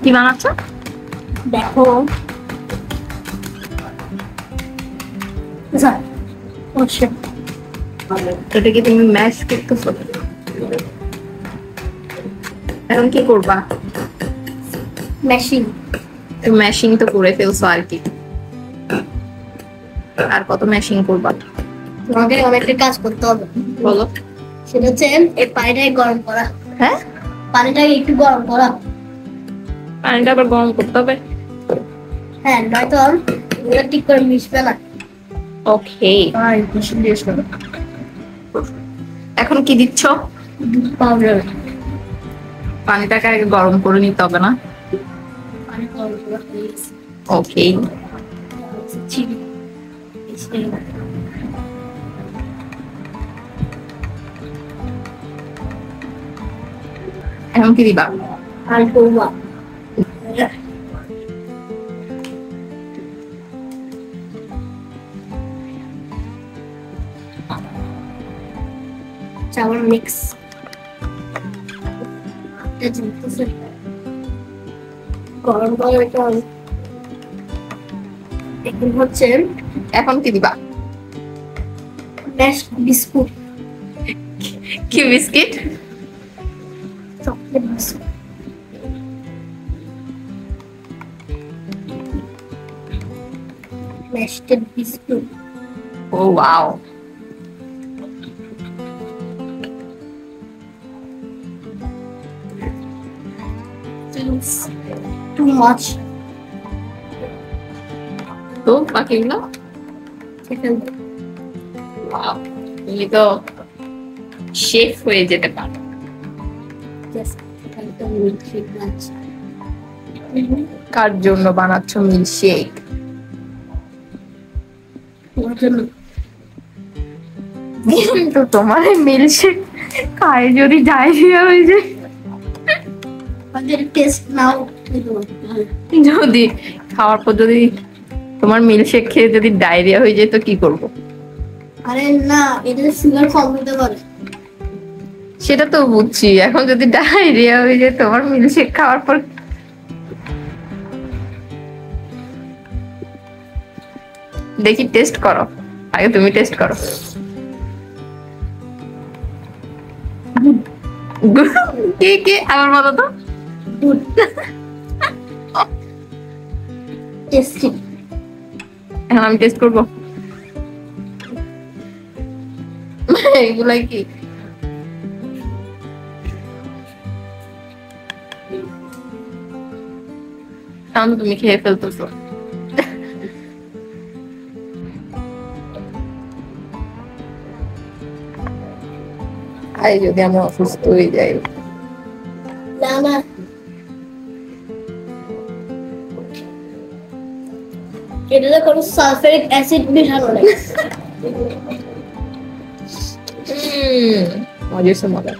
কি বানাচ্ছ? দেখো এটা কি তুমি ম্যাশ করতেছো? এখন কি করবা? মেশিন। ম্যাশিং তো করে ফেলছো আর কি, আর কত ম্যাশিং করবা? তোমাকে অনেকটা কাজ করতে হবে। বলো। সেটা হচ্ছে এই পানিটাকে গরম করা। হ্যাঁ, পানিটাকে একটু গরম করা। পানিটা আবার গরম করতে হবে? হ্যাঁ, নয়তো এগুলো ঠিক করে মিশবে না। ওকে, এখন কি দিচ্ছ? দুধ পাউডার। পানিটাকে আগে গরম করে নিতে হবে না? পানি গরম করা হয়ে গেছে। ওকে, চিনি। এখন কি দিবা? আর করবা চাউল মিক্স। গরম গরম এটা এখন হচ্ছে। এখন কি দিবা? Mash biscuit. কি biscuit? Chocolate biscuit. Mashed biscuit. Oh wow, Too much. তো বাকিগুলো? ওয়াও, তুমি তো শেফ হয়ে যেতে পারো। কার জন্য বানাচ্ছ মিল্কশেক? কিন্তু তোমার মিল্কশেক খায় যদি ডায়রিয়া হয়ে যায়, টেস্ট নাও। যদি খাওয়ার পর যদি তোমার মিল্কশেক খেয়ে যদি ডায়রিয়া হয়ে যায় তো কি করব? আরে না, এটা সুগার কম হতে পারে। সেটা তো বুঝছি, এখন যদি ডায়রিয়া হয়ে যায় তোমার মিল্কশেক খাওয়ার পর, দেখি টেস্ট করো, আগে তুমি টেস্ট করো। কে কে আবার বলো তো? গুড। টেস্টি। এখন আমি টেস্ট করবো। এগুলা কি? এখন তুমি খেয়ে ফেলতেছো। আরে যদি আমি অসুস্থ হয়ে যাই? না না, এটাতে কোনো সালফারিক অ্যাসিড মেশানো নেই। মজা, মজা।